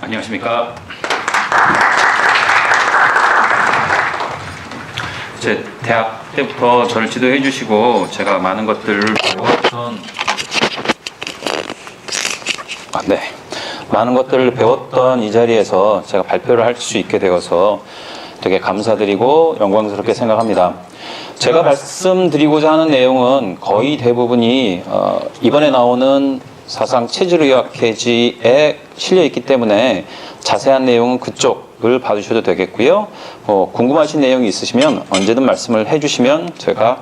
안녕하십니까. 제 대학 때부터 저를 지도해 주시고 제가 많은 것들을 배웠던 이 자리에서 제가 발표를 할 수 있게 되어서 되게 감사드리고 영광스럽게 생각합니다. 제가 말씀드리고자 하는 내용은 거의 대부분이 이번에 나오는 사상 체질의학회지에 실려 있기 때문에 자세한 내용은 그쪽을 봐주셔도 되겠고요. 궁금하신 내용이 있으시면 언제든 말씀을 해주시면 제가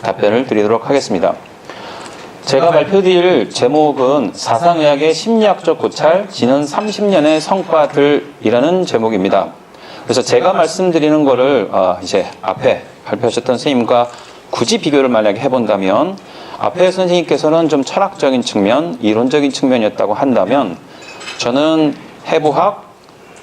답변을 드리도록 하겠습니다. 제가 발표드릴 제목은 사상의학의 심리학적 고찰 지난 30년의 성과들이라는 제목입니다. 그래서 제가 말씀드리는 거를 이제 앞에 발표하셨던 선생님과 굳이 비교를 만약에 해본다면 앞에 선생님께서는 좀 철학적인 측면, 이론적인 측면이었다고 한다면 저는 해부학,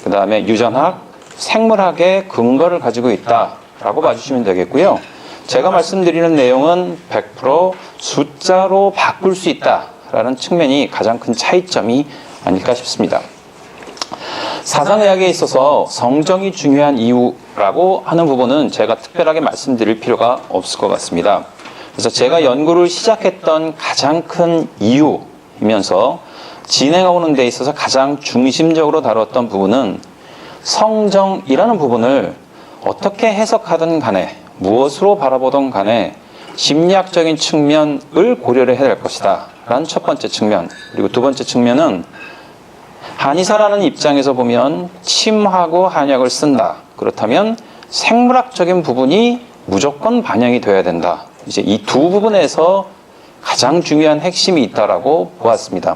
그 다음에 유전학, 생물학의 근거를 가지고 있다라고 봐주시면 되겠고요. 제가 말씀드리는 내용은 100% 숫자로 바꿀 수 있다라는 측면이 가장 큰 차이점이 아닐까 싶습니다. 사상의학에 있어서 성정이 중요한 이유라고 하는 부분은 제가 특별하게 말씀드릴 필요가 없을 것 같습니다. 그래서 제가 연구를 시작했던 가장 큰 이유이면서 진행하는 데 있어서 가장 중심적으로 다뤘던 부분은 성정이라는 부분을 어떻게 해석하든 간에 무엇으로 바라보든 간에 심리학적인 측면을 고려를 해야 될 것이다 라는 첫 번째 측면, 그리고 두 번째 측면은 한의사라는 입장에서 보면 침하고 한약을 쓴다. 그렇다면 생물학적인 부분이 무조건 반영이 되어야 된다. 이제 이 두 부분에서 가장 중요한 핵심이 있다라고 보았습니다.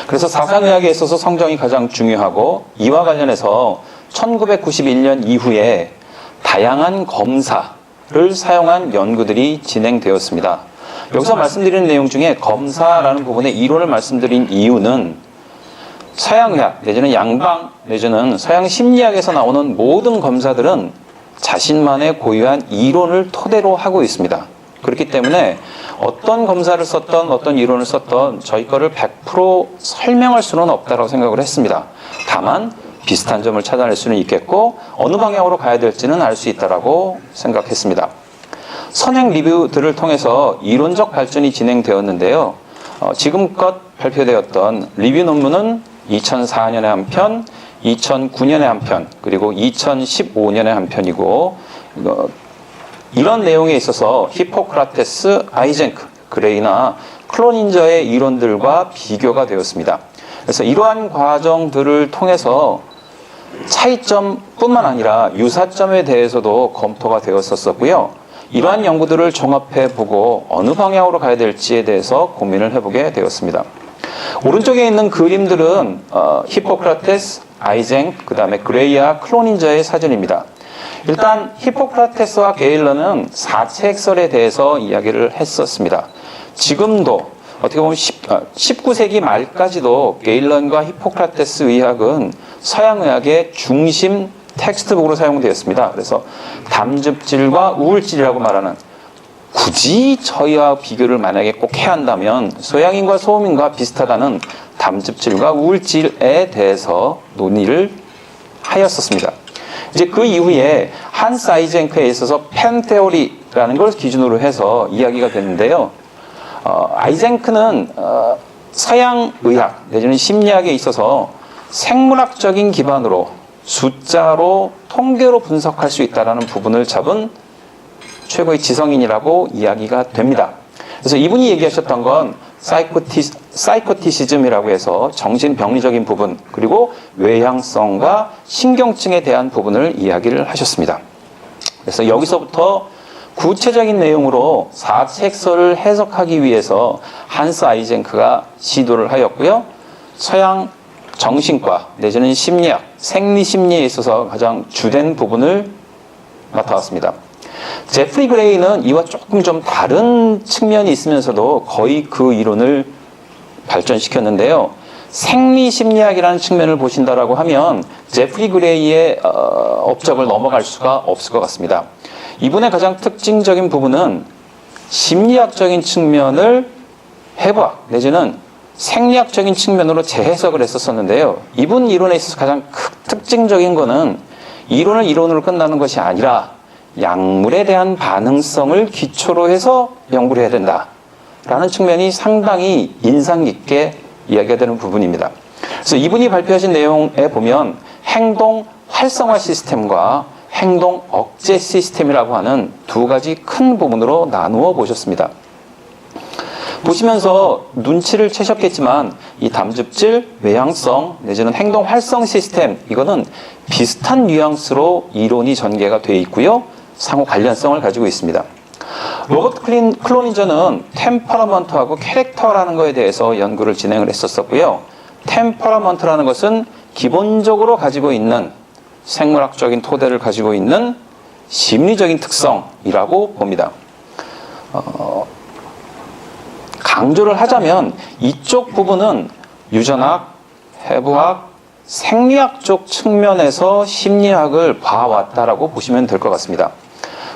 그래서 사상의학에 있어서 성정이 가장 중요하고 이와 관련해서 1991년 이후에 다양한 검사를 사용한 연구들이 진행되었습니다. 여기서 말씀드리는 내용 중에 검사라는 부분의 이론을 말씀드린 이유는 서양의학 내지는 양방 내지는 서양 심리학에서 나오는 모든 검사들은 자신만의 고유한 이론을 토대로 하고 있습니다. 그렇기 때문에 어떤 검사를 썼던 어떤 이론을 썼던 저희 거를 100% 설명할 수는 없다고 생각을 했습니다. 다만 비슷한 점을 찾아낼 수는 있겠고 어느 방향으로 가야 될지는 알 수 있다고 생각했습니다. 선행 리뷰들을 통해서 이론적 발전이 진행되었는데요. 지금껏 발표되었던 리뷰 논문은 2004년에 한 편, 2009년에 한 편, 그리고 2015년에 한 편이고 이런 내용에 있어서 히포크라테스, 아이젠크, 그레이나 클로닌저의 이론들과 비교가 되었습니다. 그래서 이러한 과정들을 통해서 차이점뿐만 아니라 유사점에 대해서도 검토가 되었었고요. 이러한 연구들을 종합해보고 어느 방향으로 가야 될지에 대해서 고민을 해보게 되었습니다. 오른쪽에 있는 그림들은 히포크라테스, 아이젠크, 그 다음에 그레이와 클로닌저의 사진입니다. 일단 히포크라테스와 게일러는 사체액설에 대해서 이야기를 했었습니다. 지금도 어떻게 보면 19세기 말까지도 게일런과 히포크라테스 의학은 서양의학의 중심 텍스트북으로 사용되었습니다. 그래서 담즙질과 우울질이라고 말하는 굳이 저희와 비교를 만약에 꼭 해야 한다면 서양인과 소음인과 비슷하다는 담즙질과 우울질에 대해서 논의를 하였었습니다. 이제 그 이후에 한스 아이젠크에 있어서 펜테오리라는 걸 기준으로 해서 이야기가 됐는데요. 아이젠크는 서양 의학 내지는 심리학에 있어서 생물학적인 기반으로 숫자로 통계로 분석할 수 있다는 부분을 잡은 최고의 지성인이라고 이야기가 됩니다. 그래서 이분이 얘기하셨던 건 사이코티시즘이라고 해서 정신병리적인 부분 그리고 외향성과 신경증에 대한 부분을 이야기를 하셨습니다. 그래서 여기서부터 구체적인 내용으로 사체액설을 해석하기 위해서 한스 아이젠크가 시도를 하였고요. 서양 정신과 내지는 심리학, 생리심리에 있어서 가장 주된 부분을 맡아왔습니다. 제프리 그레이는 이와 조금 좀 다른 측면이 있으면서도 거의 그 이론을 발전시켰는데요. 생리심리학이라는 측면을 보신다라고 하면 제프리 그레이의 업적을 넘어갈 수가 없을 것 같습니다. 이분의 가장 특징적인 부분은 심리학적인 측면을 해부학 내지는 생리학적인 측면으로 재해석을 했었었는데요. 이분 이론에 있어서 가장 특징적인 거는 이론을 이론으로 끝나는 것이 아니라 약물에 대한 반응성을 기초로 해서 연구를 해야 된다라는 측면이 상당히 인상 깊게 이야기가 되는 부분입니다. 그래서 이분이 발표하신 내용에 보면 행동 활성화 시스템과 행동 억제 시스템이라고 하는 두 가지 큰 부분으로 나누어 보셨습니다. 보시면서 눈치를 채셨겠지만 이 담즙질, 외향성 내지는 행동 활성 시스템 이거는 비슷한 뉘앙스로 이론이 전개가 되어 있고요. 상호 관련성을 가지고 있습니다. 로버트 클로닌저는 템퍼러먼트하고 캐릭터라는 것에 대해서 연구를 진행을 했었고요. 템퍼러먼트라는 것은 기본적으로 가지고 있는 생물학적인 토대를 가지고 있는 심리적인 특성이라고 봅니다. 강조를 하자면 이쪽 부분은 유전학, 해부학, 생리학 쪽 측면에서 심리학을 봐왔다라고 보시면 될 것 같습니다.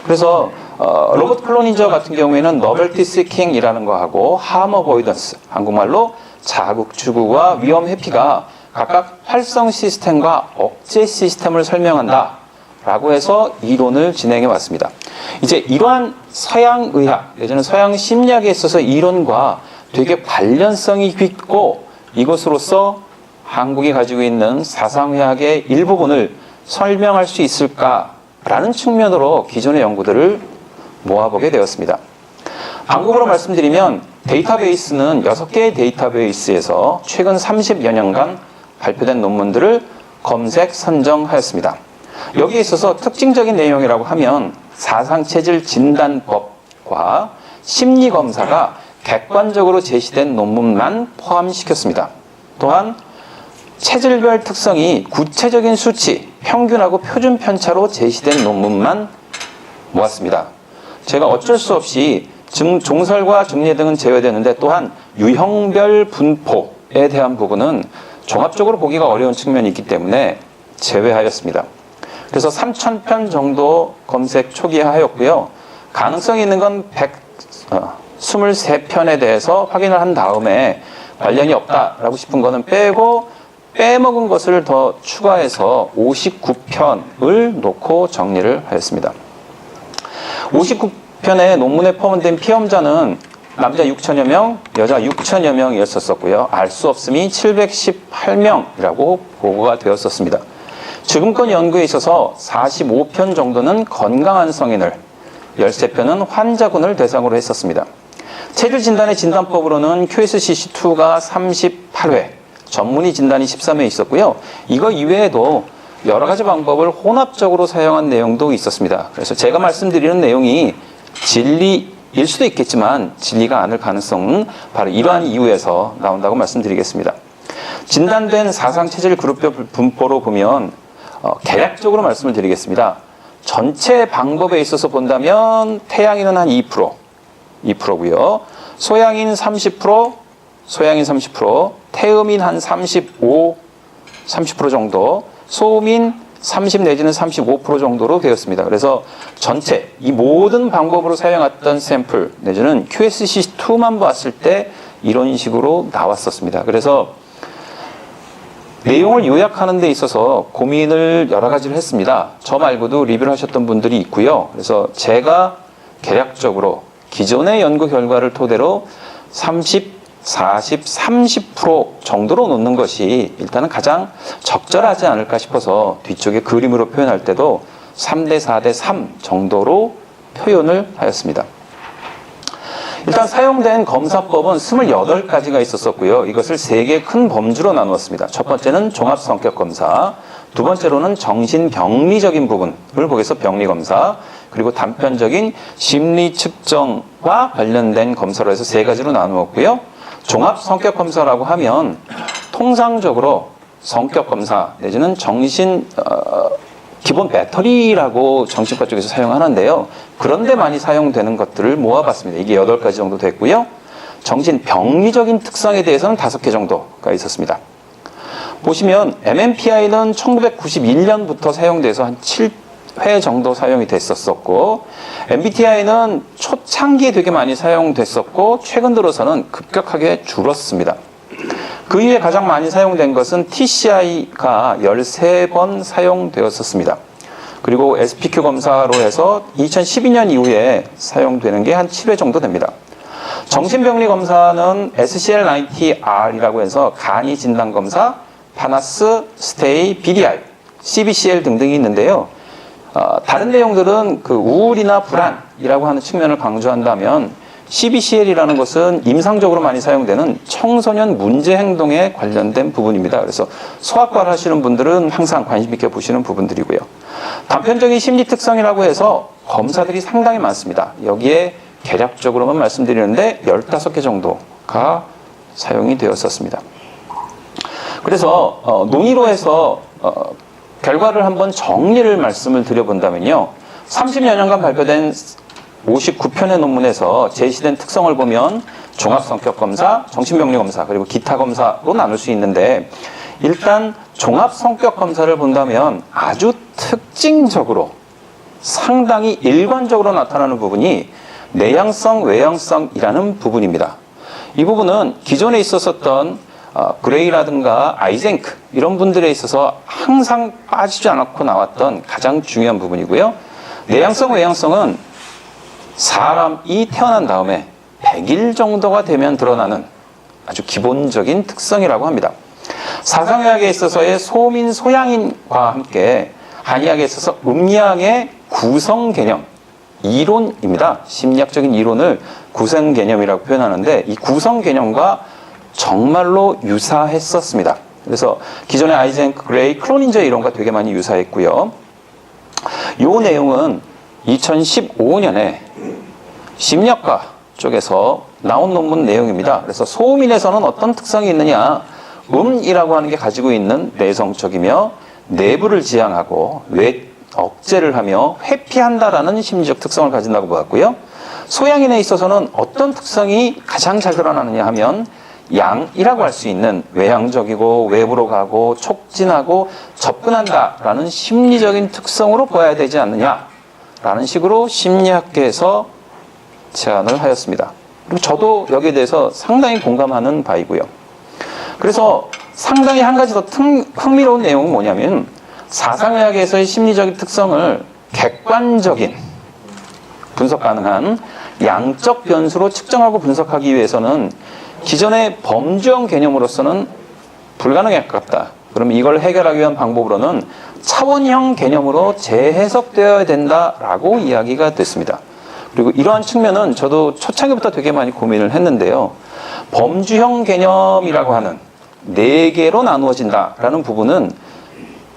그래서 로버트 클로닌저 같은 경우에는 너벨티 시킹이라는 거하고 하र्m 어보이던스, 한국말로 자극 추구와 위험 회피가 각각 활성 시스템과 억제 시스템을 설명한다 라고 해서 이론을 진행해 왔습니다. 이제 이러한 서양 의학, 예전에 서양 심리학에 있어서 이론과 되게 관련성이 깊고 이것으로서 한국이 가지고 있는 사상의학의 일부분을 설명할 수 있을까라는 측면으로 기존의 연구들을 모아보게 되었습니다. 한국어로 말씀드리면 데이터베이스는 6개의 데이터베이스에서 최근 30여 년간 발표된 논문들을 검색 선정하였습니다. 여기에 있어서 특징적인 내용이라고 하면 사상체질 진단법과 심리검사가 객관적으로 제시된 논문만 포함시켰습니다. 또한 체질별 특성이 구체적인 수치, 평균하고 표준 편차로 제시된 논문만 모았습니다. 제가 어쩔 수 없이 종설과 중례 등은 제외되는데 또한 유형별 분포에 대한 부분은 종합적으로 보기가 어려운 측면이 있기 때문에 제외하였습니다. 그래서 3,000편 정도 검색 초기에 하였고요. 가능성이 있는 건 123편에 대해서 확인을 한 다음에 관련이 없다라고 싶은 거는 빼고 빼먹은 것을 더 추가해서 59편을 놓고 정리를 하였습니다. 59편의 논문에 포함된 피험자는 남자 6천여 명, 여자 6천여 명이었었고요. 알 수 없음이 718명이라고 보고가 되었었습니다. 지금껏 연구에 있어서 45편 정도는 건강한 성인을, 13편은 환자군을 대상으로 했었습니다. 체질 진단의 진단법으로는 QSCC2가 38회, 전문의 진단이 13회 있었고요. 이거 이외에도 여러 가지 방법을 혼합적으로 사용한 내용도 있었습니다. 그래서 제가 말씀드리는 내용이 진리일 수도 있겠지만 진리가 아닐 가능성은 바로 이러한 이유에서 나온다고 말씀드리겠습니다. 진단된 사상체질 그룹별 분포로 보면 개략적으로 말씀을 드리겠습니다. 전체 방법에 있어서 본다면 태양인은 한 2%고요. 소양인 30%, 태음인 한 30% 정도, 소음인 30 내지는 35% 정도로 되었습니다. 그래서 전체 이 모든 방법으로 사용했던 샘플 내지는 QSC2만 봤을 때 이런 식으로 나왔었습니다. 그래서 내용을 요약하는 데 있어서 고민을 여러 가지를 했습니다. 저 말고도 리뷰를 하셨던 분들이 있고요. 그래서 제가 개략적으로 기존의 연구 결과를 토대로 30, 40, 30% 정도로 놓는 것이 일단은 가장 적절하지 않을까 싶어서 뒤쪽에 그림으로 표현할 때도 3대 4대 3 정도로 표현을 하였습니다. 일단 사용된 검사법은 28가지가 있었었고요. 이것을 3개 큰 범주로 나누었습니다. 첫 번째는 종합성격검사, 두 번째로는 정신병리적인 부분을 보겠어 병리검사, 그리고 단편적인 심리 측정과 관련된 검사로 해서 3가지로 나누었고요. 종합성격검사라고 하면 통상적으로 성격검사 내지는 기본 배터리라고 정신과 쪽에서 사용하는데요. 그런데 많이 사용되는 것들을 모아봤습니다. 이게 8가지 정도 됐고요. 정신병리적인 특성에 대해서는 5개 정도가 있었습니다. 보시면 MMPI는 1991년부터 사용돼서 한 7회 정도 사용이 됐었고, MBTI는 초창기에 되게 많이 사용됐었고 최근 들어서는 급격하게 줄었습니다. 그 이후에 가장 많이 사용된 것은 TCI가 13번 사용되었었습니다. 그리고 SPQ 검사로 해서 2012년 이후에 사용되는 게 한 7회 정도 됩니다. 정신병리 검사는 SCL90R이라고 해서 간이 진단 검사, 파나스, 스테이, BDR, CBCL 등등이 있는데요. 다른 내용들은 그 우울이나 불안이라고 하는 측면을 강조한다면 CBCL이라는 것은 임상적으로 많이 사용되는 청소년 문제 행동에 관련된 부분입니다. 그래서 소아과를 하시는 분들은 항상 관심 있게 보시는 부분들이고요. 단편적인 심리 특성이라고 해서 검사들이 상당히 많습니다. 여기에 개략적으로만 말씀드리는데 15개 정도가 사용이 되었었습니다. 그래서 논의로 해서 결과를 한번 정리를 말씀을 드려본다면요. 30여 년간 발표된 59편의 논문에서 제시된 특성을 보면 종합성격검사, 정신병리검사, 그리고 기타 검사로 나눌 수 있는데 일단 종합성격검사를 본다면 아주 특징적으로 상당히 일관적으로 나타나는 부분이 내향성, 외향성이라는 부분입니다. 이 부분은 기존에 있었던 그레이라든가 아이젠크 이런 분들에 있어서 항상 빠지지 않고 나왔던 가장 중요한 부분이고요. 내향성, 외향성은 사람이 태어난 다음에 100일 정도가 되면 드러나는 아주 기본적인 특성이라고 합니다. 사상의학에 있어서의 소민, 소양인과 함께 한의학에 있어서 음양의 구성 개념, 이론입니다. 심리학적인 이론을 구성 개념이라고 표현하는데 이 구성 개념과 정말로 유사했었습니다. 그래서 기존의 아이젠크, 그레이, 클로닌저 이론과 되게 많이 유사했고요. 이 내용은 2015년에 심리학과 쪽에서 나온 논문 내용입니다. 그래서 소음인에서는 어떤 특성이 있느냐? 음이라고 하는 게 가지고 있는 내성적이며 내부를 지향하고 억제를 하며 회피한다라는 심리적 특성을 가진다고 보았고요. 소양인에 있어서는 어떤 특성이 가장 잘 드러나느냐 하면 양이라고 할 수 있는 외향적이고 외부로 가고 촉진하고 접근한다라는 심리적인 특성으로 보아야 되지 않느냐라는 식으로 심리학계에서 제안을 하였습니다. 그리고 저도 여기에 대해서 상당히 공감하는 바이고요. 그래서 상당히 한 가지 더 흥미로운 내용은 뭐냐면 사상의학에서의 심리적인 특성을 객관적인 분석 가능한 양적 변수로 측정하고 분석하기 위해서는 기존의 범주형 개념으로서는 불가능에 가깝다. 그럼 이걸 해결하기 위한 방법으로는 차원형 개념으로 재해석되어야 된다라고 이야기가 됐습니다. 그리고 이러한 측면은 저도 초창기부터 되게 많이 고민을 했는데요. 범주형 개념이라고 하는 4개로 나누어진다라는 부분은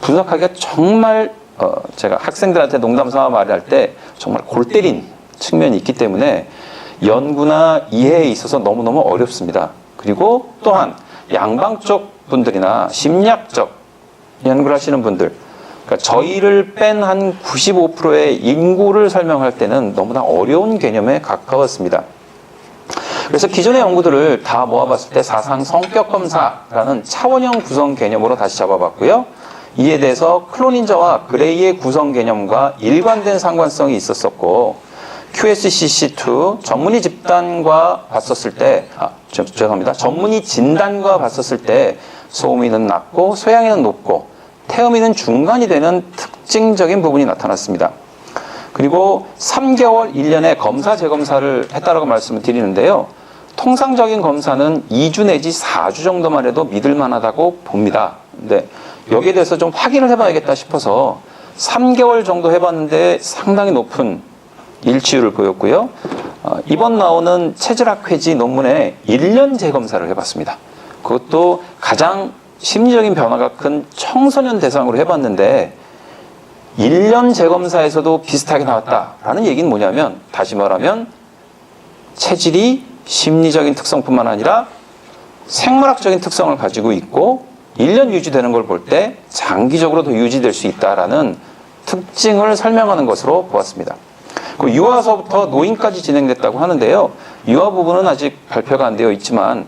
분석하기가 정말 제가 학생들한테 농담 삼아 말할 때 정말 골 때린 측면이 있기 때문에 연구나 이해에 있어서 너무너무 어렵습니다. 그리고 또한 양방적 분들이나 심리학적 연구를 하시는 분들, 그러니까 저희를 뺀 한 95%의 인구를 설명할 때는 너무나 어려운 개념에 가까웠습니다. 그래서 기존의 연구들을 다 모아봤을 때 사상 성격 검사라는 차원형 구성 개념으로 다시 잡아봤고요. 이에 대해서 클로닌저와 그레이의 구성 개념과 일관된 상관성이 있었었고 QSCC2 전문의 집단과 봤었을 때 죄송합니다. 전문의 진단과 봤었을 때 소음인은 낮고 소양인은 높고 태음인은 중간이 되는 특징적인 부분이 나타났습니다. 그리고 3개월, 1년에 검사 재검사를 했다라고 말씀을 드리는데요. 통상적인 검사는 2주 내지 4주 정도만 해도 믿을 만하다고 봅니다. 근데 여기에 대해서 좀 확인을 해봐야겠다 싶어서 3개월 정도 해봤는데 상당히 높은 일치율을 보였고요. 이번 나오는 체질학 회지 논문에 1년 재검사를 해봤습니다. 그것도 가장 심리적인 변화가 큰 청소년 대상으로 해봤는데 1년 재검사에서도 비슷하게 나왔다라는 얘기는 뭐냐면 다시 말하면 체질이 심리적인 특성뿐만 아니라 생물학적인 특성을 가지고 있고 1년 유지되는 걸 볼 때 장기적으로 더 유지될 수 있다라는 특징을 설명하는 것으로 보았습니다. 그 유아서부터 노인까지 진행됐다고 하는데요. 유아 부분은 아직 발표가 안 되어 있지만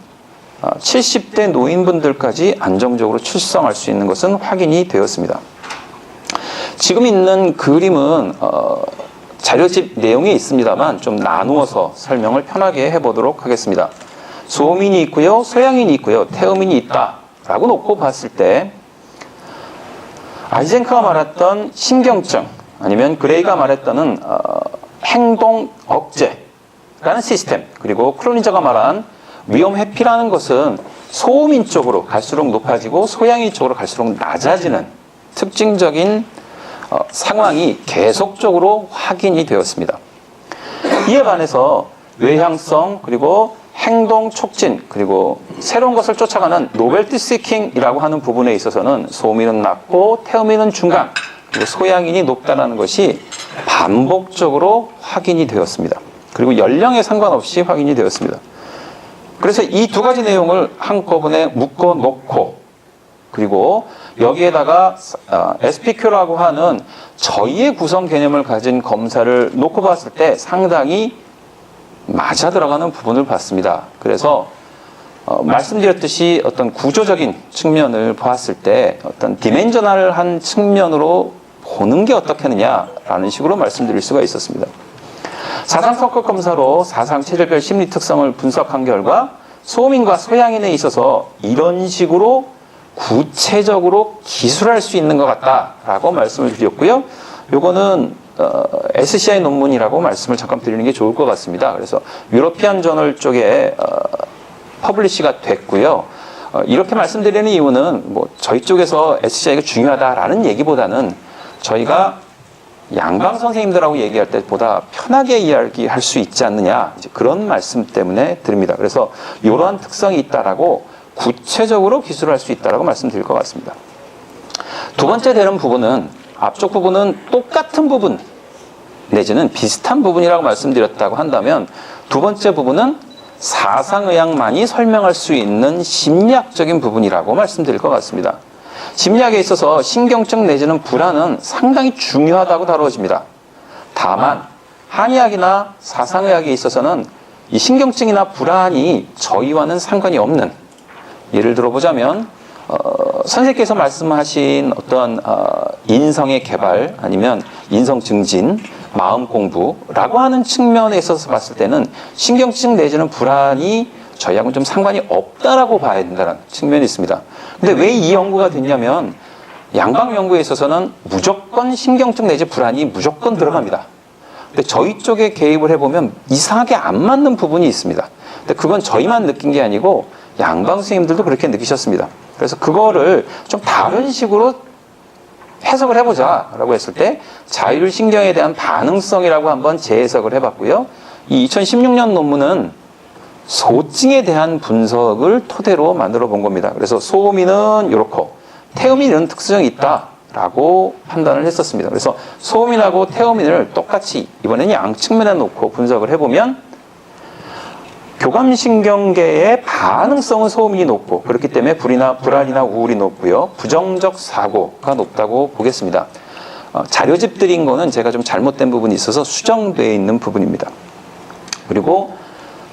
70대 노인분들까지 안정적으로 출생할 수 있는 것은 확인이 되었습니다. 지금 있는 그림은 자료집 내용이 있습니다만 좀 나누어서 설명을 편하게 해보도록 하겠습니다. 소음인이 있고요, 소양인이 있고요, 태음인이 있다라고 놓고 봤을 때 아이젠크가 말했던 신경증 아니면 그레이가 말했던 행동 억제라는 시스템, 그리고 크로니저가 말한 위험 회피라는 것은 소음인 쪽으로 갈수록 높아지고 소양인 쪽으로 갈수록 낮아지는 특징적인 상황이 계속적으로 확인이 되었습니다. 이에 반해서 외향성, 그리고 행동 촉진, 그리고 새로운 것을 쫓아가는 노벨티 시킹이라고 하는 부분에 있어서는 소음인은 낮고 태음인은 중간, 그리고 소양인이 높다는 것이 반복적으로 확인이 되었습니다. 그리고 연령에 상관없이 확인이 되었습니다. 그래서 이 두 가지 내용을 한꺼번에 묶어 놓고, 그리고 여기에다가 SPQ라고 하는 저희의 구성 개념을 가진 검사를 놓고 봤을 때 상당히 맞아 들어가는 부분을 봤습니다. 그래서 말씀드렸듯이 어떤 구조적인 측면을 보았을 때 어떤 디멘저널한 측면으로 보는 게 어떻겠느냐라는 식으로 말씀드릴 수가 있었습니다. 사상성격 검사로 사상 체질별 심리 특성을 분석한 결과 소음인과 소양인에 있어서 이런 식으로 구체적으로 기술할 수 있는 것 같다라고 말씀을 드렸고요. 요거는 SCI 논문이라고 말씀을 잠깐 드리는 게 좋을 것 같습니다. 그래서 유러피안 저널 쪽에 퍼블리시가 됐고요. 이렇게 말씀드리는 이유는 뭐 저희 쪽에서 SCI가 중요하다라는 얘기보다는 저희가 양방 선생님들하고 얘기할 때보다 편하게 이야기할 수 있지 않느냐, 이제 그런 말씀 때문에 드립니다. 그래서 이러한 특성이 있다라고 구체적으로 기술할 수 있다라고 말씀드릴 것 같습니다. 두 번째 되는 부분은 앞쪽 부분은 똑같은 부분 내지는 비슷한 부분이라고 말씀드렸다고 한다면 두 번째 부분은 사상의학만이 설명할 수 있는 심리학적인 부분이라고 말씀드릴 것 같습니다. 심리학에 있어서 신경증 내지는 불안은 상당히 중요하다고 다루어집니다. 다만 한의학이나 사상의학에 있어서는 이 신경증이나 불안이 저희와는 상관이 없는, 예를 들어보자면 선생님께서 말씀하신 어떤 인성의 개발 아니면 인성 증진, 마음 공부라고 하는 측면에 있어서 봤을 때는 신경증 내지는 불안이 저희하고는 좀 상관이 없다라고 봐야 된다는 측면이 있습니다. 근데 왜 이 연구가 됐냐면 양방 연구에 있어서는 무조건 신경증 내지 불안이 무조건 들어갑니다. 근데 저희 쪽에 개입을 해보면 이상하게 안 맞는 부분이 있습니다. 근데 그건 저희만 느낀 게 아니고 양방 선생님들도 그렇게 느끼셨습니다. 그래서 그거를 좀 다른 식으로 해석을 해보자라고 했을 때 자율신경에 대한 반응성이라고 한번 재해석을 해봤고요. 이 2016년 논문은 소증에 대한 분석을 토대로 만들어 본 겁니다. 그래서 소음인은 이렇고 태음인은 이런 특성이 있다라고 판단을 했었습니다. 그래서 소음인하고 태음인을 똑같이 이번에는 양측면에 놓고 분석을 해보면 교감신경계의 반응성은 소음인이 높고, 그렇기 때문에 불안이나 우울이 높고요. 부정적 사고가 높다고 보겠습니다. 자료집 드린 거는 제가 좀 잘못된 부분이 있어서 수정되어 있는 부분입니다. 그리고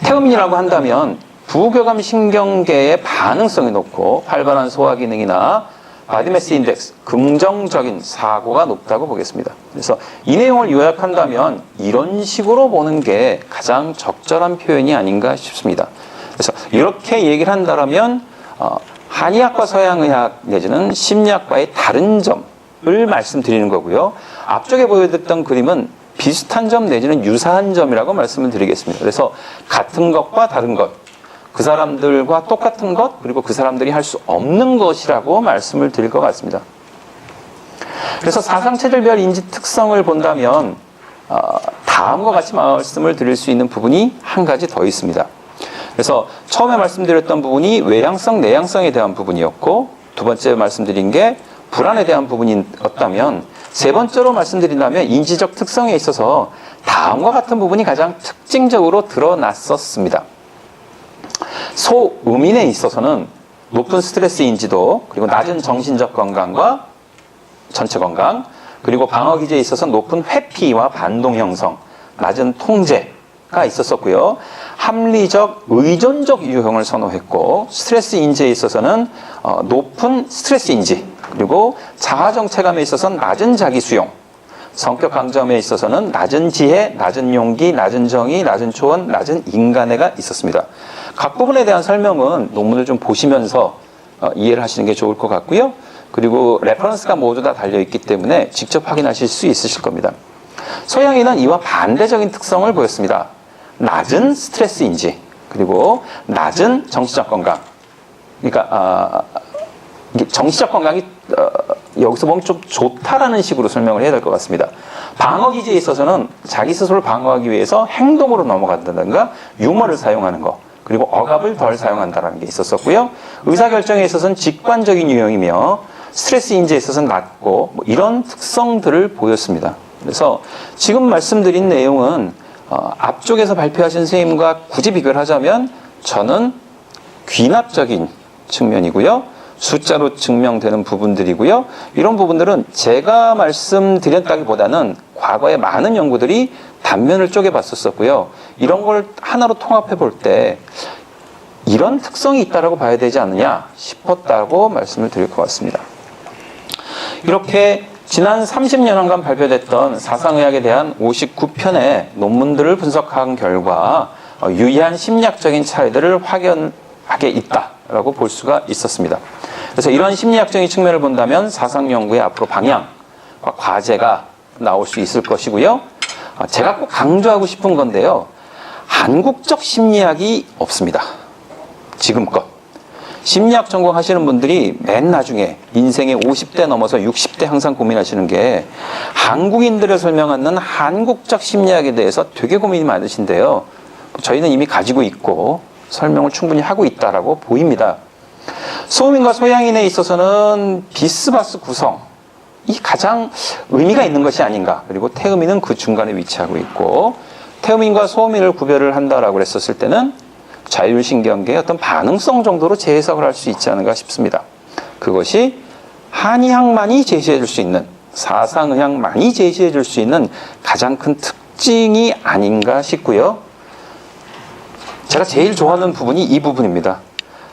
태음인이라고 한다면 부교감신경계의 반응성이 높고 활발한 소화기능이나 바디매스 인덱스, 긍정적인 사고가 높다고 보겠습니다. 그래서 이 내용을 요약한다면 이런 식으로 보는 게 가장 적절한 표현이 아닌가 싶습니다. 그래서 이렇게 얘기를 한다면 한의학과 서양의학 내지는 심리학과의 다른 점을 말씀드리는 거고요. 앞쪽에 보여드렸던 그림은 비슷한 점 내지는 유사한 점이라고 말씀을 드리겠습니다. 그래서 같은 것과 다른 것, 그 사람들과 똑같은 것, 그리고 그 사람들이 할 수 없는 것이라고 말씀을 드릴 것 같습니다. 그래서 사상체질별 인지 특성을 본다면 다음과 같이 말씀을 드릴 수 있는 부분이 한 가지 더 있습니다. 그래서 처음에 말씀드렸던 부분이 외향성, 내향성에 대한 부분이었고, 두 번째 말씀드린 게 불안에 대한 부분이었다면, 세 번째로 말씀드린다면 인지적 특성에 있어서 다음과 같은 부분이 가장 특징적으로 드러났었습니다. 소음인에 있어서는 높은 스트레스 인지도, 그리고 낮은 정신적 건강과 전체 건강, 그리고 방어 기제에 있어서 높은 회피와 반동 형성, 낮은 통제가 있었었고요. 합리적, 의존적 유형을 선호했고, 스트레스 인지에 있어서는 높은 스트레스 인지, 그리고 자아 정체감에 있어서는 낮은 자기 수용, 성격 강점에 있어서는 낮은 지혜, 낮은 용기, 낮은 정의, 낮은 초원, 낮은 인간애가 있었습니다. 각 부분에 대한 설명은 논문을 좀 보시면서 이해를 하시는 게 좋을 것 같고요. 그리고 레퍼런스가 모두 다 달려있기 때문에 직접 확인하실 수 있으실 겁니다. 소양인은 이와 반대적인 특성을 보였습니다. 낮은 스트레스 인지, 그리고 낮은 정신적 건강. 그러니까 이게 정신적 건강이 여기서 보면 좀 좋다라는 식으로 설명을 해야 될 것 같습니다. 방어 기제에 있어서는 자기 스스로를 방어하기 위해서 행동으로 넘어간다든가 유머를 사용하는 거, 그리고 억압을 덜 사용한다는 게 있었었고요. 의사결정에 있어서는 직관적인 유형이며 스트레스 인지에 있어서는 낮고 뭐 이런 특성들을 보였습니다. 그래서 지금 말씀드린 내용은 앞쪽에서 발표하신 선생님과 굳이 비교를 하자면 저는 귀납적인 측면이고요. 숫자로 증명되는 부분들이고요. 이런 부분들은 제가 말씀드렸다기보다는 과거에 많은 연구들이 단면을 쪼개봤었고요. 이런 걸 하나로 통합해 볼 때 이런 특성이 있다라고 봐야 되지 않느냐 싶었다고 말씀을 드릴 것 같습니다. 이렇게 지난 30년간 발표됐던 사상의학에 대한 59편의 논문들을 분석한 결과 유의한 심리학적인 차이들을 확연하게 있다라고 볼 수가 있었습니다. 그래서 이런 심리학적인 측면을 본다면 사상 연구의 앞으로 방향과 과제가 나올 수 있을 것이고요. 제가 꼭 강조하고 싶은 건데요. 한국적 심리학이 없습니다. 지금껏. 심리학 전공하시는 분들이 맨 나중에 인생의 50대 넘어서 60대 항상 고민하시는 게 한국인들을 설명하는 한국적 심리학에 대해서 되게 고민이 많으신데요. 저희는 이미 가지고 있고 설명을 충분히 하고 있다라고 보입니다. 소음인과 소양인에 있어서는 비스바스 구성이 가장 의미가 있는 것이 아닌가. 그리고 태음인은 그 중간에 위치하고 있고 태음인과 소음인을 구별을 한다라고 했었을 때는 자율신경계의 어떤 반응성 정도로 재해석을 할 수 있지 않은가 싶습니다. 그것이 한의학만이 제시해 줄 수 있는, 사상의학만이 제시해 줄 수 있는 가장 큰 특징이 아닌가 싶고요. 제가 제일 좋아하는 부분이 이 부분입니다.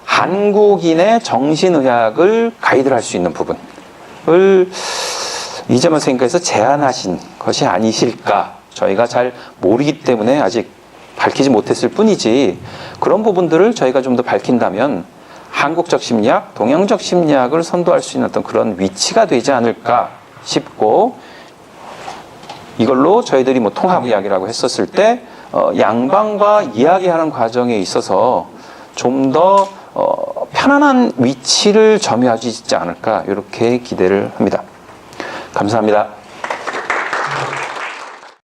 한국인의 정신의학을 가이드를 할 수 있는 부분을 이재만 선생님께서 제안하신 것이 아니실까. 저희가 잘 모르기 때문에 아직 밝히지 못했을 뿐이지 그런 부분들을 저희가 좀 더 밝힌다면 한국적 심리학, 동양적 심리학을 선도할 수 있는 어떤 그런 위치가 되지 않을까 싶고 이걸로 저희들이 뭐 통합의학이라고 했었을 때 양방과 이야기하는 과정에 있어서 좀 더 편안한 위치를 점유하지 않을까 이렇게 기대를 합니다. 감사합니다.